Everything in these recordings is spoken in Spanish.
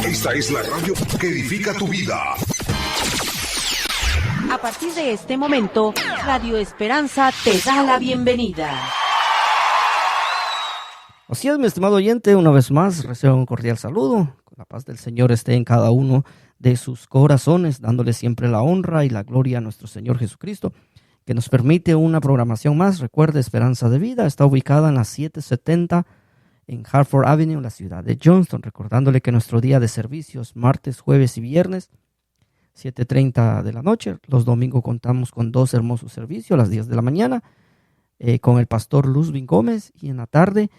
Esta es la radio que edifica tu vida. A partir de este momento, Radio Esperanza te da la bienvenida. Así es, mi estimado oyente, una vez más recibo un cordial saludo. La paz del Señor esté en cada uno de sus corazones, dándole siempre la honra y la gloria a nuestro Señor Jesucristo, que nos permite una programación más. Recuerde, Esperanza de Vida está ubicada en la 770 en Hartford Avenue, en la ciudad de Johnston. Recordándole que nuestro día de servicios, martes, jueves y viernes, 7:30 de la noche. Los domingos contamos con 2 hermosos servicios, a las 10 de la mañana, con el pastor Luzvin Gómez, y en la tarde,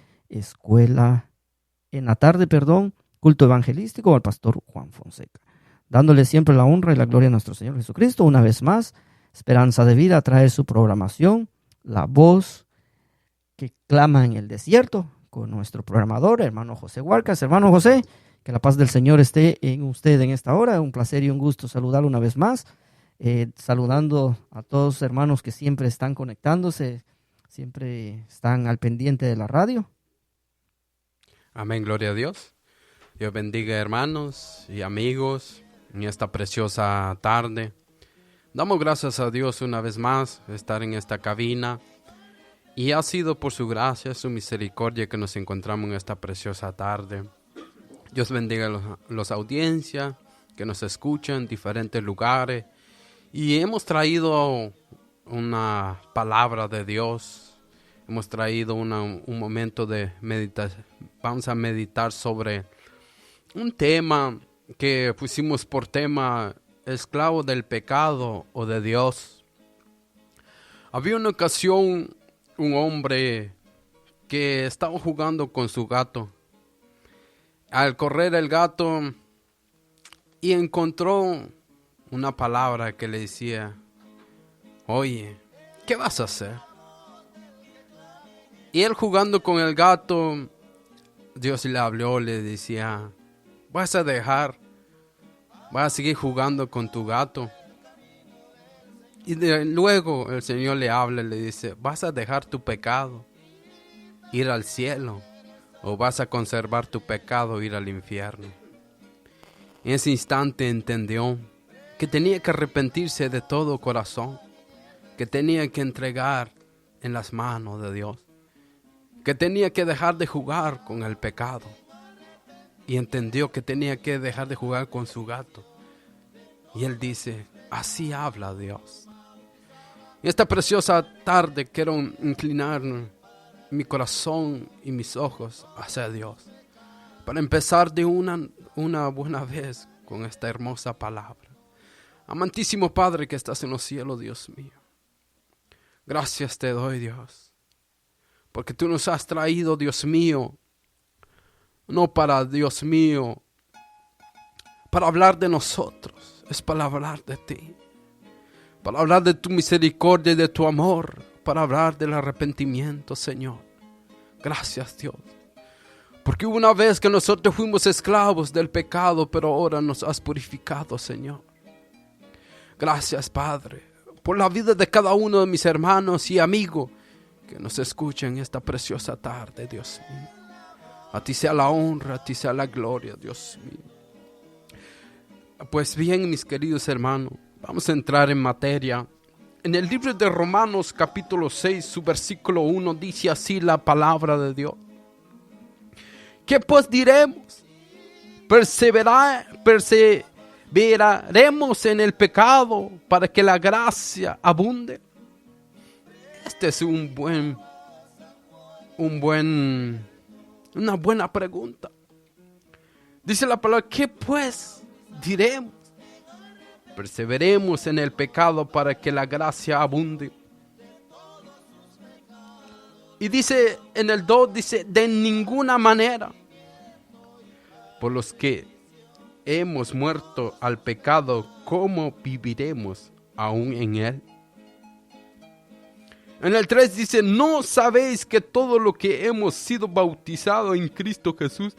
culto evangelístico con el pastor Juan Fonseca. Dándole siempre la honra y la gloria a nuestro Señor Jesucristo. Una vez más, Esperanza de Vida trae su programación, La Voz que Clama en el Desierto, con nuestro programador, hermano José Huarcas. Hermano José, que la paz del Señor esté en usted en esta hora. Un placer y un gusto saludarlo una vez más. Saludando a todos los hermanos que siempre están conectándose, siempre están al pendiente de la radio. Amén, gloria a Dios. Dios bendiga, hermanos y amigos, en esta preciosa tarde. Damos gracias a Dios una vez más de estar en esta cabina. Y ha sido por su gracia, su misericordia que nos encontramos en esta preciosa tarde. Dios bendiga a los audiencias que nos escuchan en diferentes lugares. Y hemos traído una palabra de Dios. Hemos traído un momento de meditación. Vamos a meditar sobre un tema que pusimos por tema: esclavo del pecado o de Dios. Había una ocasión un hombre que estaba jugando con su gato. Al correr el gato y encontró una palabra que le decía: oye, ¿qué vas a hacer? Y él, jugando con el gato, Dios le habló, le decía: vas a seguir jugando con tu gato. Y luego el Señor le habla y le dice: vas a dejar tu pecado, ir al cielo, o vas a conservar tu pecado, ir al infierno. En ese instante entendió que tenía que arrepentirse de todo corazón, que tenía que entregar en las manos de Dios, que tenía que dejar de jugar con el pecado, y entendió que tenía que dejar de jugar con su gato. Y él dice: así habla Dios. En esta preciosa tarde quiero inclinar mi corazón y mis ojos hacia Dios, para empezar de una buena vez con esta hermosa palabra. Amantísimo Padre que estás en los cielos, Dios mío, gracias te doy, Dios, porque tú nos has traído, Dios mío, no para, Dios mío, para hablar de nosotros, es para hablar de ti, para hablar de tu misericordia y de tu amor, para hablar del arrepentimiento, Señor. Gracias, Dios, porque hubo una vez que nosotros fuimos esclavos del pecado, pero ahora nos has purificado, Señor. Gracias, Padre, por la vida de cada uno de mis hermanos y amigos que nos escuchan esta preciosa tarde, Dios mío. A ti sea la honra, a ti sea la gloria, Dios mío. Pues bien, mis queridos hermanos, vamos a entrar en materia. En el libro de Romanos capítulo 6, su versículo 1, dice así la palabra de Dios: ¿qué pues diremos? ¿Perseveraremos en el pecado para que la gracia abunde? Este es una buena pregunta. Dice la palabra: ¿qué pues diremos? Perseveremos en el pecado para que la gracia abunde. Y dice en el 2, dice: de ninguna manera, por los que hemos muerto al pecado, ¿cómo viviremos aún en él? En el 3 dice: ¿no sabéis que todo lo que hemos sido bautizados en Cristo Jesús,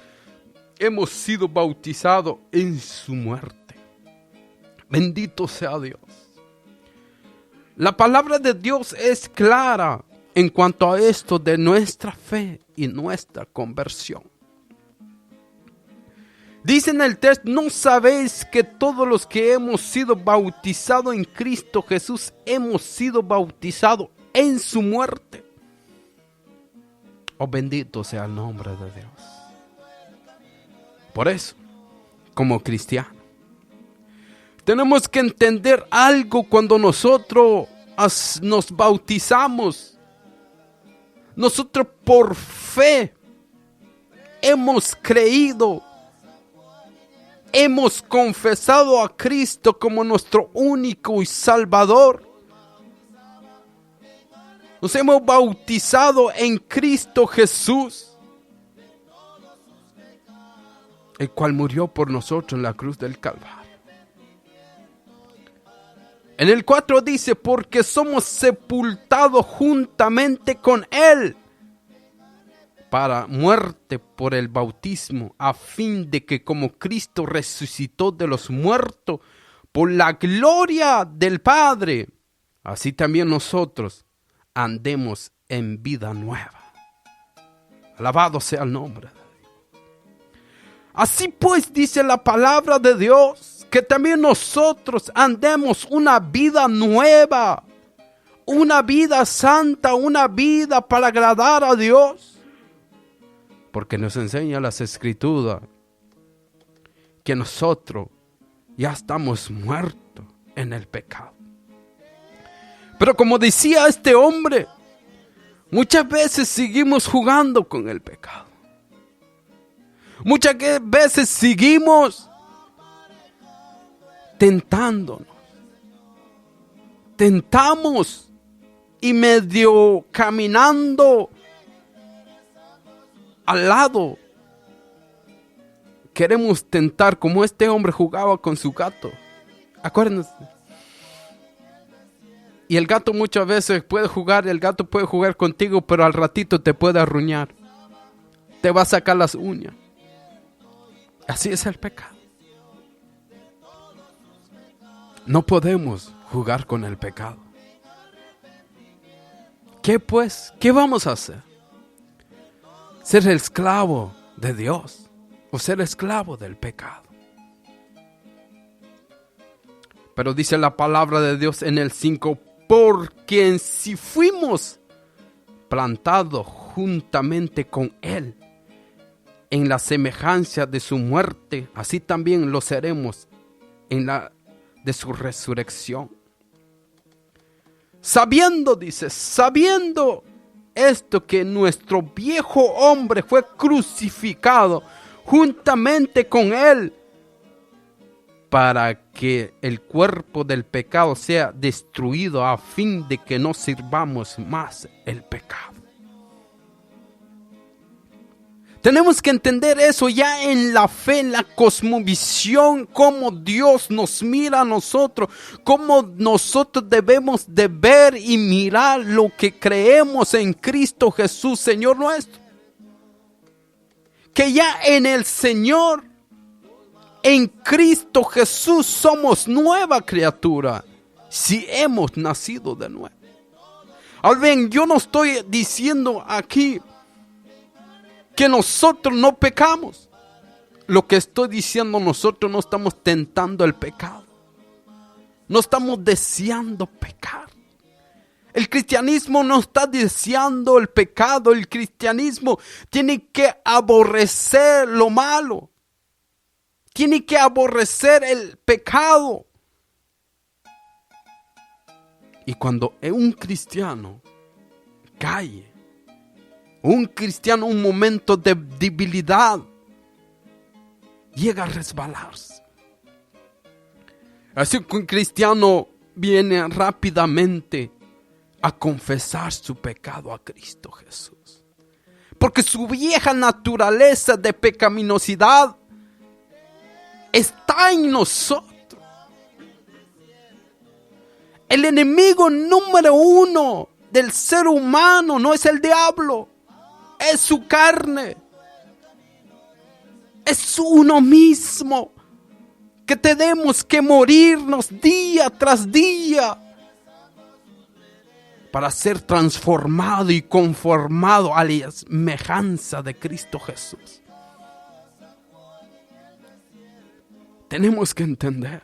hemos sido bautizados en su muerte? Bendito sea Dios. La palabra de Dios es clara en cuanto a esto de nuestra fe y nuestra conversión. Dice en el texto, ¿no sabéis que todos los que hemos sido bautizados en Cristo Jesús hemos sido bautizados en su muerte? Oh, bendito sea el nombre de Dios. Por eso, como cristianos, tenemos que entender algo cuando nosotros nos bautizamos. Nosotros por fe hemos creído, hemos confesado a Cristo como nuestro único y Salvador. Nos hemos bautizado en Cristo Jesús, el cual murió por nosotros en la cruz del Calvario. En el 4 dice, porque somos sepultados juntamente con Él para muerte por el bautismo, a fin de que como Cristo resucitó de los muertos por la gloria del Padre, así también nosotros andemos en vida nueva. Alabado sea el nombre de Dios. Así pues dice la palabra de Dios, que también nosotros andemos una vida nueva, una vida santa, una vida para agradar a Dios. Porque nos enseña las Escrituras que nosotros ya estamos muertos en el pecado. Pero como decía este hombre, muchas veces seguimos jugando con el pecado. Muchas veces seguimos tentándonos. Tentamos y medio caminando al lado. Queremos tentar como este hombre jugaba con su gato. Acuérdense. Y el gato muchas veces puede jugar, el gato puede jugar contigo, pero al ratito te puede arruñar. Te va a sacar las uñas. Así es el pecado. No podemos jugar con el pecado. ¿Qué pues? ¿Qué vamos a hacer? ¿Ser esclavo de Dios o ser esclavo del pecado? Pero dice la palabra de Dios en el 5, porque si fuimos plantados juntamente con Él en la semejanza de su muerte, así también lo seremos en la de su resurrección. Sabiendo, dice, sabiendo esto, que nuestro viejo hombre fue crucificado juntamente con Él, para que el cuerpo del pecado sea destruido, a fin de que no sirvamos más el pecado. Tenemos que entender eso ya en la fe, en la cosmovisión, cómo Dios nos mira a nosotros, cómo nosotros debemos de ver y mirar lo que creemos en Cristo Jesús, Señor nuestro. Que ya en el Señor, en Cristo Jesús, somos nueva criatura, si hemos nacido de nuevo. Ahora bien, yo no estoy diciendo aquí que nosotros no pecamos. Lo que estoy diciendo, nosotros no estamos tentando el pecado. No estamos deseando pecar. El cristianismo no está deseando el pecado. El cristianismo tiene que aborrecer lo malo. Tiene que aborrecer el pecado. Y cuando un cristiano cae, un cristiano, un momento de debilidad, llega a resbalarse. Así que un cristiano viene rápidamente a confesar su pecado a Cristo Jesús. Porque su vieja naturaleza de pecaminosidad está en nosotros. El enemigo número uno del ser humano no es el diablo. Es su carne. Es uno mismo. Que tenemos que morirnos día tras día para ser transformado y conformado a la semejanza de Cristo Jesús. tenemos que entender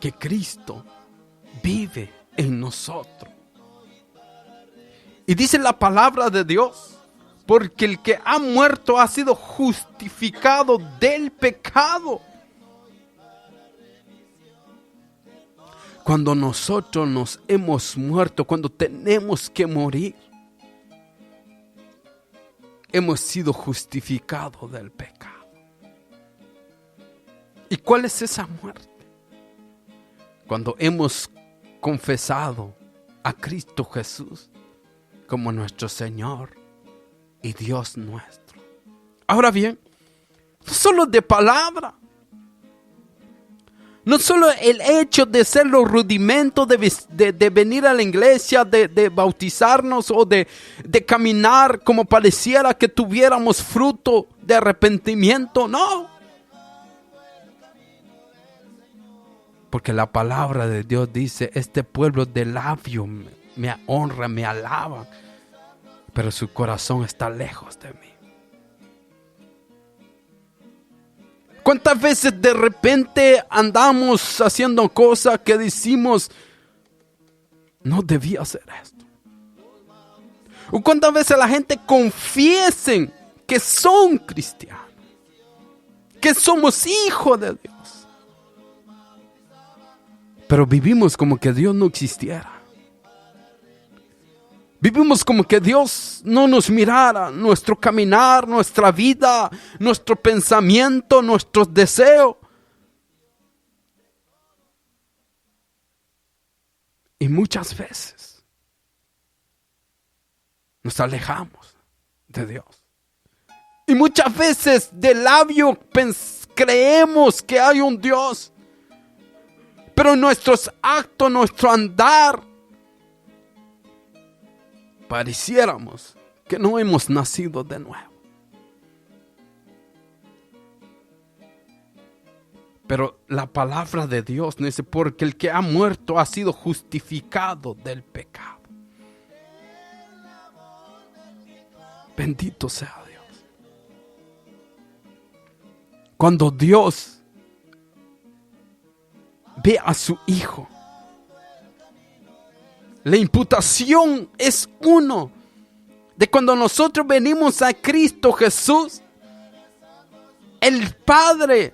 que Cristo vive en nosotros. Y dice la palabra de Dios, porque el que ha muerto ha sido justificado del pecado. Cuando nosotros nos hemos muerto, cuando tenemos que morir, hemos sido justificados del pecado. ¿Y cuál es esa muerte? Cuando hemos confesado a Cristo Jesús como nuestro Señor y Dios nuestro. Ahora bien, no solo de palabra, no solo el hecho de ser los rudimentos de venir a la iglesia, de bautizarnos o de caminar como pareciera que tuviéramos fruto de arrepentimiento, no. Porque la palabra de Dios dice, este pueblo de labio me honra, me alaba, pero su corazón está lejos de mí. ¿Cuántas veces de repente andamos haciendo cosas que decimos, no debía hacer esto? ¿O cuántas veces la gente confiesen que son cristianos, que somos hijos de Dios, pero vivimos como que Dios no existiera? Vivimos como que Dios no nos mirara, nuestro caminar, nuestra vida, nuestro pensamiento, nuestros deseos. Y muchas veces nos alejamos de Dios. Y muchas veces de labio creemos que hay un Dios. Pero nuestros actos, nuestro andar, pareciéramos que no hemos nacido de nuevo. Pero la palabra de Dios dice, porque el que ha muerto ha sido justificado del pecado. Bendito sea Dios. Cuando Dios ve a su Hijo, la imputación es uno de cuando nosotros venimos a Cristo Jesús. El Padre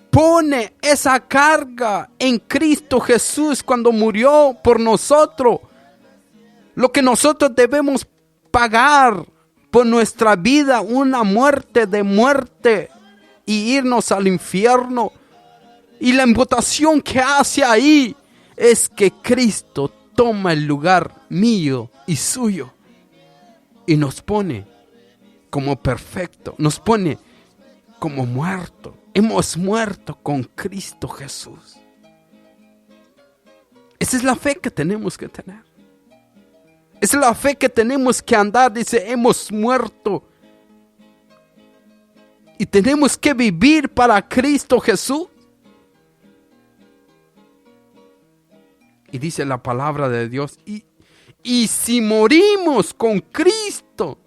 pone esa carga en Cristo Jesús cuando murió por nosotros. Lo que nosotros debemos pagar por nuestra vida, una muerte de muerte y irnos al infierno. Y la imputación que hace ahí es que Cristo toma el lugar mío y suyo y nos pone como perfecto, nos pone como muerto. Hemos muerto con Cristo Jesús. Esa es la fe que tenemos que tener. Esa es la fe que tenemos que andar. Dice, hemos muerto y tenemos que vivir para Cristo Jesús. Y dice la palabra de Dios, y si morimos con Cristo,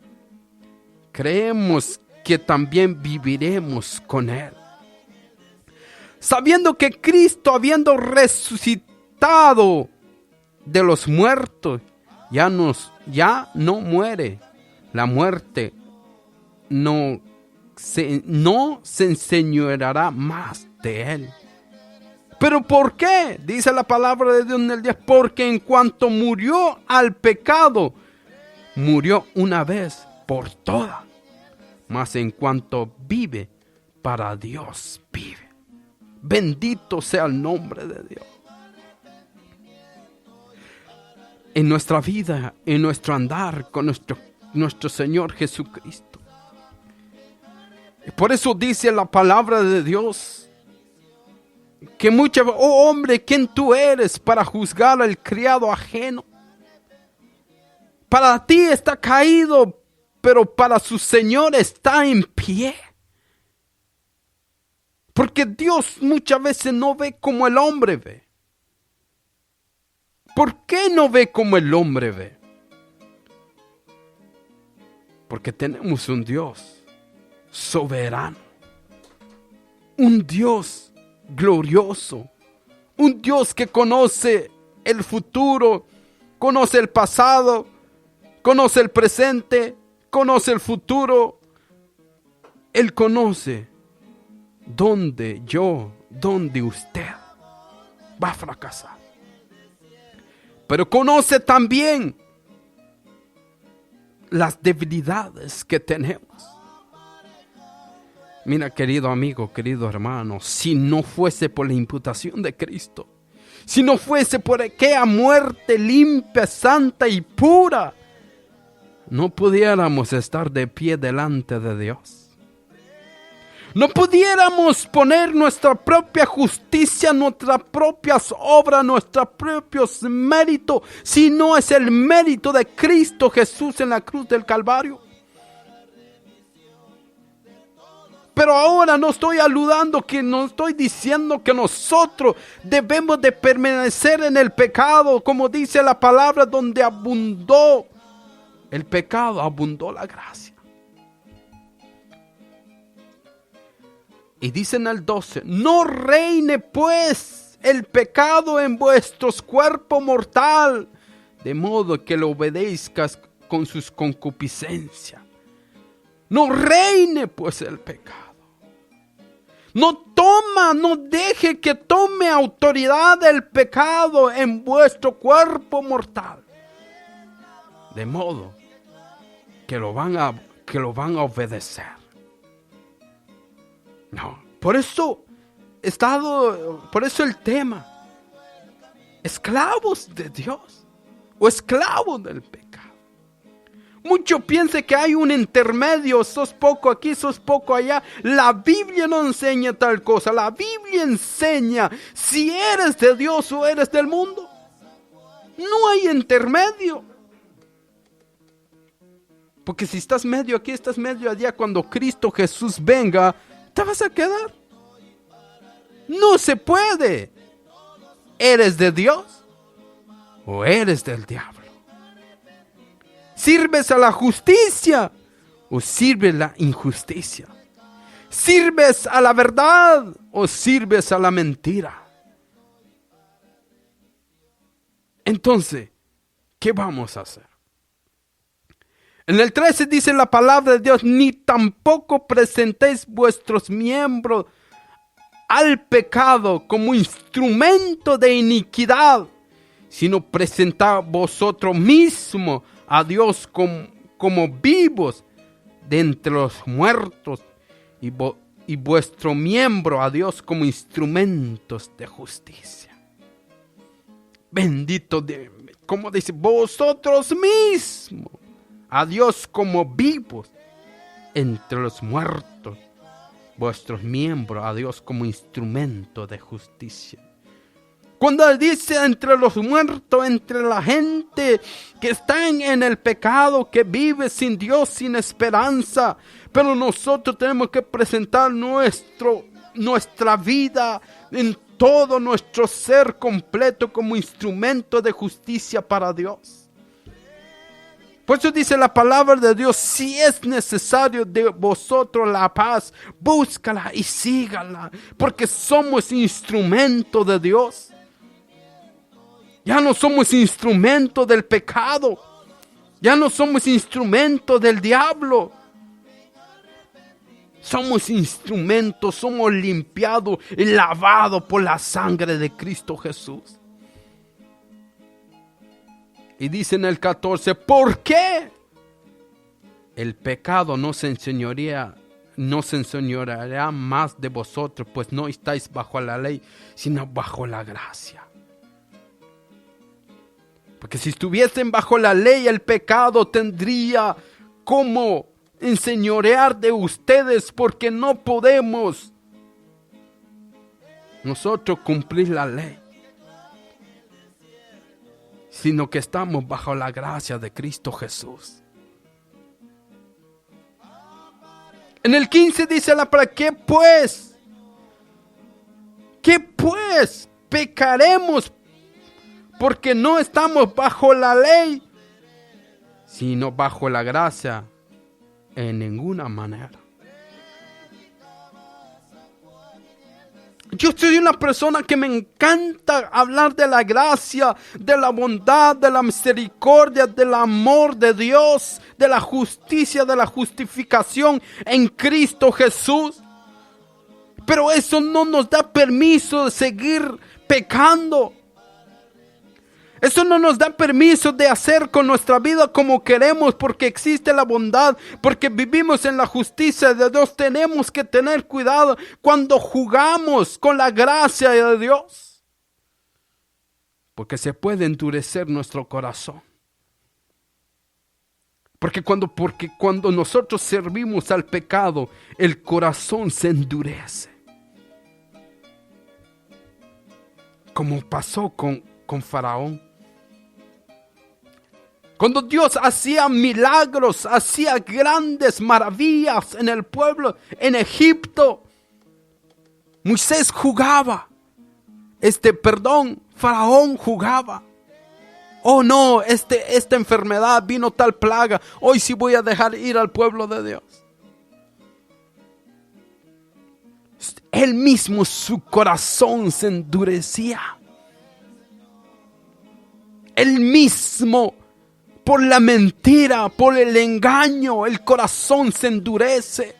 creemos que también viviremos con Él. Sabiendo que Cristo, habiendo resucitado de los muertos, ya no muere. La muerte no se enseñoreará más de Él. ¿Pero por qué? Dice la palabra de Dios en el 10. Porque en cuanto murió al pecado, murió una vez por todas. Mas en cuanto vive, para Dios vive. Bendito sea el nombre de Dios. En nuestra vida, en nuestro andar con nuestro Señor Jesucristo. Por eso dice la palabra de Dios, que muchas veces, oh hombre, ¿quién tú eres para juzgar al criado ajeno? Para ti está caído, pero para su Señor está en pie. Porque Dios muchas veces no ve como el hombre ve. ¿Por qué no ve como el hombre ve? Porque tenemos un Dios soberano, un Dios glorioso, un Dios que conoce el futuro, conoce el pasado, conoce el presente, conoce el futuro. Él conoce dónde usted va a fracasar. Pero conoce también las debilidades que tenemos. Mira, querido amigo, querido hermano, si no fuese por la imputación de Cristo, si no fuese por aquella muerte limpia, santa y pura, no pudiéramos estar de pie delante de Dios. No pudiéramos poner nuestra propia justicia, nuestras propias obras, nuestros propios méritos, si no es el mérito de Cristo Jesús en la cruz del Calvario. Pero ahora no estoy no estoy diciendo que nosotros debemos de permanecer en el pecado, como dice la palabra, donde abundó el pecado, abundó la gracia. Y dice en el 12, no reine pues el pecado en vuestros cuerpos mortal, de modo que lo obedezcas con sus concupiscencias. No reine pues el pecado. No deje que tome autoridad el pecado en vuestro cuerpo mortal. De modo que lo van a obedecer. No, por eso el tema, esclavos de Dios o esclavos del pecado. Muchos piensan que hay un intermedio, sos poco aquí, sos poco allá. La Biblia no enseña tal cosa, la Biblia enseña si eres de Dios o eres del mundo. No hay intermedio. Porque si estás medio aquí, estás medio allá, cuando Cristo Jesús venga, te vas a quedar. No se puede. ¿Eres de Dios o eres del diablo? ¿Sirves a la justicia o sirves a la injusticia? ¿Sirves a la verdad o sirves a la mentira? Entonces, ¿qué vamos a hacer? En el 13 dice la palabra de Dios, ni tampoco presentéis vuestros miembros al pecado como instrumento de iniquidad, sino presentad vosotros mismos a Dios como vivos de entre los muertos y vuestro miembro a Dios como instrumentos de justicia. Bendito como dice, vosotros mismos a Dios como vivos entre los muertos, vuestros miembros a Dios como instrumento de justicia. Cuando dice entre los muertos, entre la gente que están en el pecado, que vive sin Dios, sin esperanza, pero nosotros tenemos que presentar nuestra vida en todo nuestro ser completo como instrumento de justicia para Dios. Por eso dice la palabra de Dios, si es necesario de vosotros la paz, búscala y sígala, porque somos instrumento de Dios. Ya no somos instrumento del pecado, ya no somos instrumento del diablo. Somos instrumentos, somos limpiados y lavados por la sangre de Cristo Jesús. Y dice en el 14, ¿por qué? El pecado no se enseñoreará más de vosotros, pues no estáis bajo la ley, sino bajo la gracia. Porque si estuviesen bajo la ley, el pecado tendría como enseñorear de ustedes, porque no podemos nosotros cumplir la ley, sino que estamos bajo la gracia de Cristo Jesús. En el 15 dice la palabra, ¿qué pues? ¿Qué pues? Pecaremos porque no estamos bajo la ley, sino bajo la gracia. En ninguna manera. Yo soy una persona que me encanta hablar de la gracia, de la bondad, de la misericordia, del amor de Dios, de la justicia, de la justificación en Cristo Jesús. Pero eso no nos da permiso de seguir pecando. Eso no nos da permiso de hacer con nuestra vida como queremos, porque existe la bondad, porque vivimos en la justicia de Dios. Tenemos que tener cuidado cuando jugamos con la gracia de Dios, porque se puede endurecer nuestro corazón. Porque cuando nosotros servimos al pecado, el corazón se endurece. Como pasó con Faraón. Cuando Dios hacía milagros, hacía grandes maravillas en el pueblo, en Egipto, Moisés jugaba. Faraón jugaba. Oh no, esta enfermedad, vino tal plaga, hoy sí voy a dejar ir al pueblo de Dios. Él mismo, su corazón se endurecía. Él mismo, por la mentira, por el engaño, el corazón se endurece.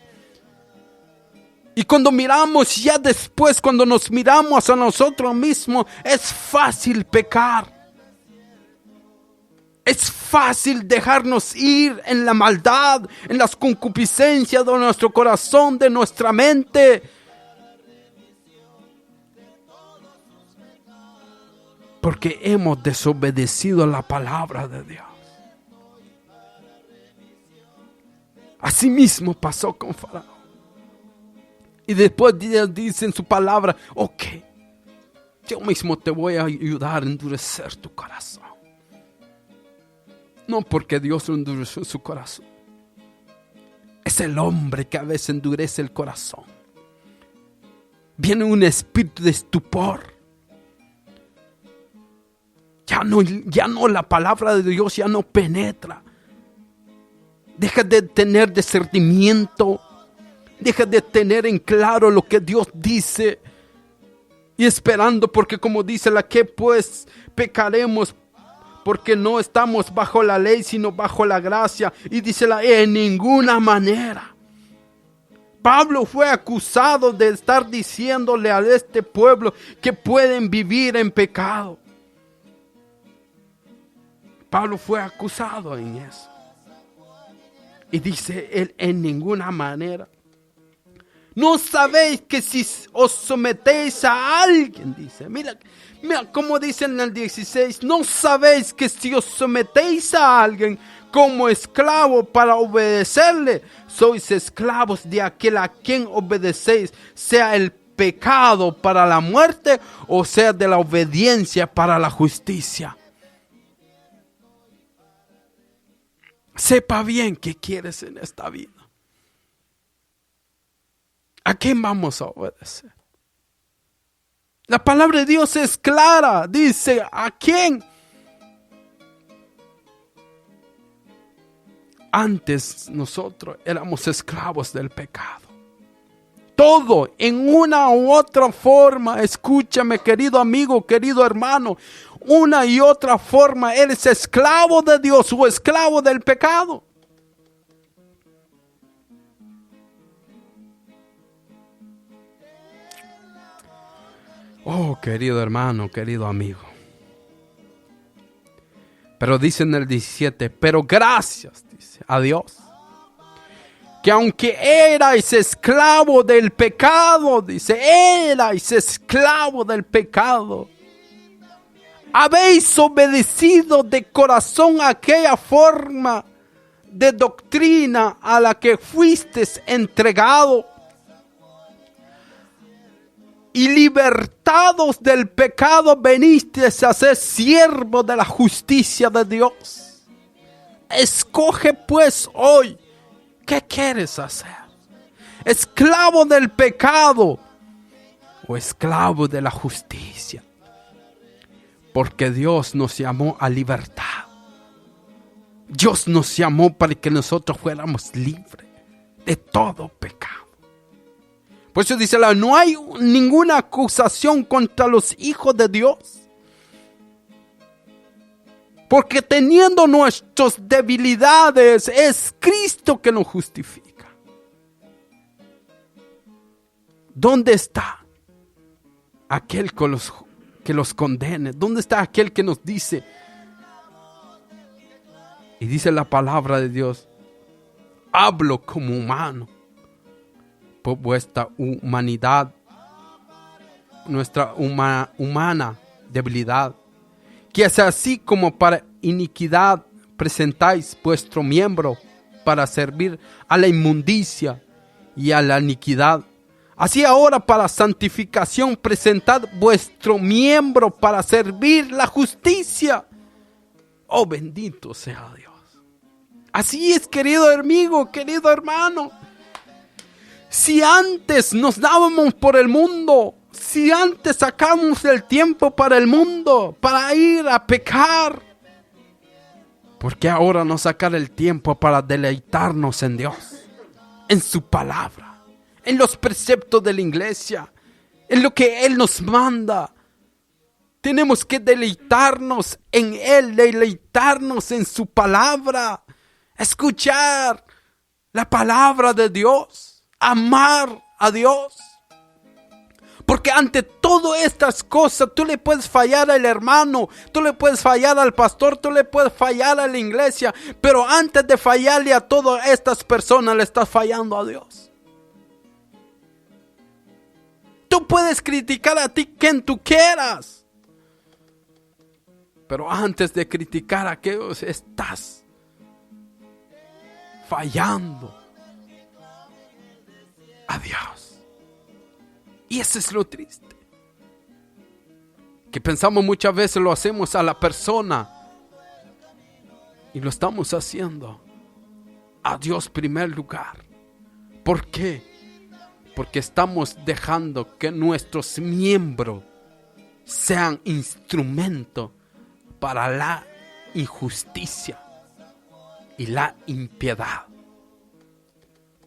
Y cuando miramos ya después, cuando nos miramos a nosotros mismos, es fácil pecar. Es fácil dejarnos ir en la maldad, en las concupiscencias de nuestro corazón, de nuestra mente. Porque hemos desobedecido la palabra de Dios. Así mismo pasó con Faraón. Y después Dios dice en su palabra, ok, yo mismo te voy a ayudar a endurecer tu corazón. No porque Dios endureció su corazón. Es el hombre que a veces endurece el corazón. Viene un espíritu de estupor. Ya no la palabra de Dios ya no penetra. Deja de tener discernimiento. Deja de tener en claro lo que Dios dice. Y esperando, porque como dice la que pues pecaremos, porque no estamos bajo la ley, sino bajo la gracia. Y dice en ninguna manera. Pablo fue acusado de estar diciéndole a este pueblo que pueden vivir en pecado. Pablo fue acusado en eso. Y dice él, en ninguna manera. ¿No sabéis que si os sometéis a alguien? Dice, mira cómo dice en el 16. ¿No sabéis que si os sometéis a alguien como esclavo para obedecerle, sois esclavos de aquel a quien obedecéis, sea el pecado para la muerte o sea de la obediencia para la justicia? Sepa bien qué quieres en esta vida. ¿A quién vamos a obedecer? La palabra de Dios es clara. Dice, ¿a quién? Antes nosotros éramos esclavos del pecado. Todo en una u otra forma. Escúchame, querido amigo, querido hermano. Una y otra forma eres esclavo de Dios o esclavo del pecado. Oh, querido hermano, querido amigo. Pero dice en el 17, pero gracias, dice, a Dios, que aunque erais esclavo del pecado, dice, erais esclavo del pecado, habéis obedecido de corazón aquella forma de doctrina a la que fuisteis entregado, y libertados del pecado venisteis a ser siervos de la justicia de Dios. Escoge pues hoy, ¿qué quieres hacer? ¿Esclavo del pecado o esclavo de la justicia? Porque Dios nos llamó a libertad. Dios nos llamó para que nosotros fuéramos libres de todo pecado. Por eso dice, no hay ninguna acusación contra los hijos de Dios. Porque teniendo nuestras debilidades, es Cristo que nos justifica. ¿Dónde está aquel que los condene? ¿Dónde está aquel que nos dice? Y dice la palabra de Dios, hablo como humano, por vuestra humanidad, nuestra humana debilidad, que es así como para iniquidad presentáis vuestro miembro para servir a la inmundicia y a la iniquidad. Así ahora para santificación presentad vuestro miembro para servir la justicia. Oh, bendito sea Dios. Así es, querido amigo, querido hermano. Si antes nos dábamos por el mundo, si antes sacamos el tiempo para el mundo, para ir a pecar, ¿por qué ahora no sacar el tiempo para deleitarnos en Dios, en su palabra, en los preceptos de la iglesia, en lo que Él nos manda? Tenemos que deleitarnos en Él, deleitarnos en su palabra, escuchar la palabra de Dios, amar a Dios. Porque ante todas estas cosas tú le puedes fallar al hermano, tú le puedes fallar al pastor, tú le puedes fallar a la iglesia, pero antes de fallarle a todas estas personas le estás fallando a Dios. Tú puedes criticar a ti quien tú quieras, pero antes de criticar a aquellos estás fallando a Dios. Y eso es lo triste, que pensamos muchas veces lo hacemos a la persona y lo estamos haciendo a Dios primer lugar. ¿Por qué? Porque estamos dejando que nuestros miembros sean instrumento para la injusticia y la impiedad.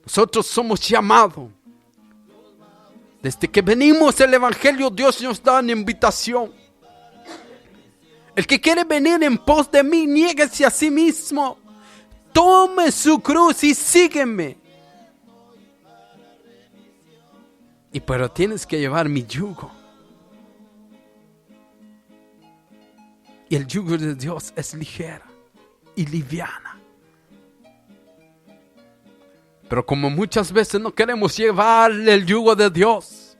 Nosotros somos llamados. Desde que venimos el evangelio, Dios nos da una invitación. El que quiere venir en pos de mí, niéguese a sí mismo, tome su cruz y sígueme. Pero tienes que llevar mi yugo. Y el yugo de Dios es ligera y liviana. Pero como muchas veces no queremos llevar el yugo de Dios,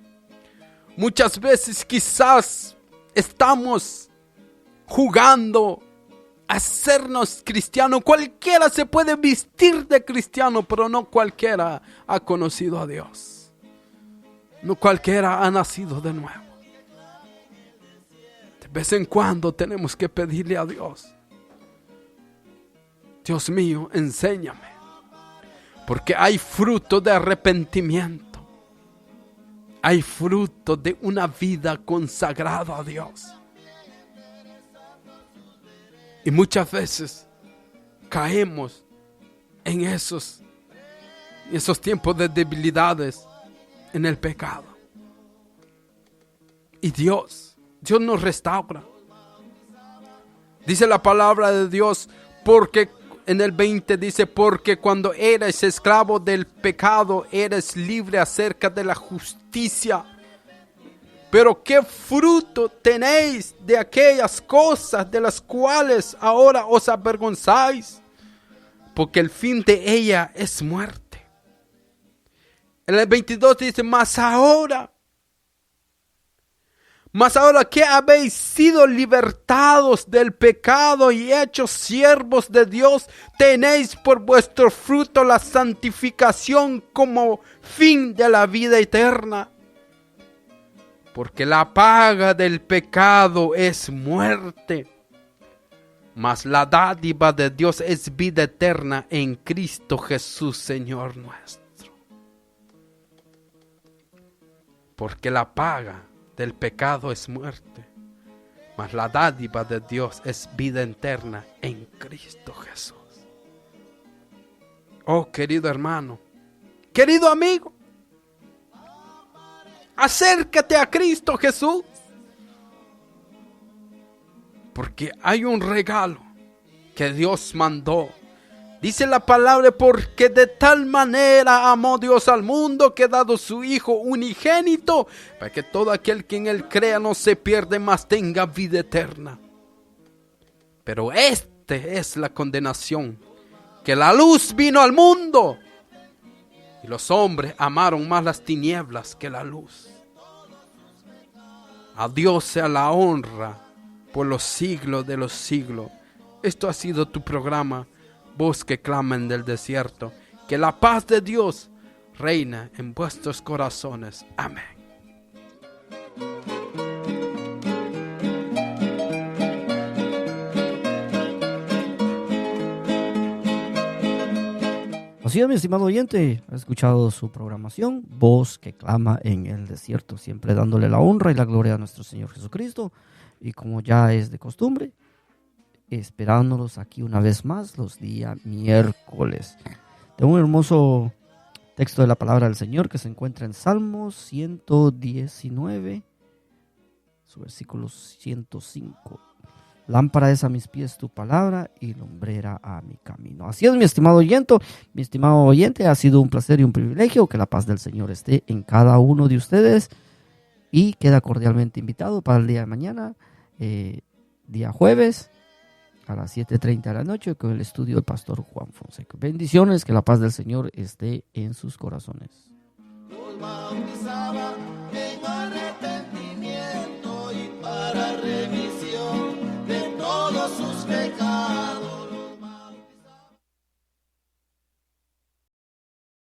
muchas veces quizás estamos jugando a hacernos cristianos. Cualquiera se puede vestir de cristiano, pero no cualquiera ha conocido a Dios. No cualquiera ha nacido de nuevo. De vez en cuando tenemos que pedirle a Dios: Dios mío, enséñame. Porque hay fruto de arrepentimiento. Hay fruto de una vida consagrada a Dios. Y muchas veces caemos en esos tiempos de debilidades, en el pecado. Y Dios nos restaura. Dice la palabra de Dios, porque en el 20 dice, porque cuando eres esclavo del pecado, eres libre acerca de la justicia. Pero ¿qué fruto tenéis de aquellas cosas de las cuales ahora os avergonzáis? Porque el fin de ella es muerte. En el 22 dice, mas ahora que habéis sido libertados del pecado y hechos siervos de Dios, tenéis por vuestro fruto la santificación como fin de la vida eterna. Porque la paga del pecado es muerte, mas la dádiva de Dios es vida eterna en Cristo Jesús, Señor nuestro. Porque la paga del pecado es muerte, mas la dádiva de Dios es vida eterna en Cristo Jesús. Oh, querido hermano, querido amigo, Acércate a Cristo Jesús. Porque hay un regalo que Dios mandó. Dice la palabra, porque de tal manera amó Dios al mundo que ha dado su Hijo unigénito, para que todo aquel que en Él crea no se pierda, mas tenga vida eterna. Pero es la condenación, que la luz vino al mundo, y los hombres amaron más las tinieblas que la luz. A Dios sea la honra por los siglos de los siglos. Esto ha sido tu programa, Voz que clama en el desierto. Que la paz de Dios reina en vuestros corazones. Amén. Así es, mi estimado oyente, ha escuchado su programación, Voz que clama en el desierto, siempre dándole la honra y la gloria a nuestro Señor Jesucristo. Y como ya es de costumbre, esperándolos aquí una vez más los días miércoles. De un hermoso texto de la palabra del Señor que se encuentra en Salmos 119, su versículo 105. Lámpara es a mis pies tu palabra y lumbrera a mi camino. Así es, mi estimado oyente, ha sido un placer y un privilegio. Que la paz del Señor esté en cada uno de ustedes y queda cordialmente invitado para el día de mañana, día jueves, a las 7:30 de la noche, con el estudio del pastor Juan Fonseca. Bendiciones, que la paz del Señor esté en sus corazones.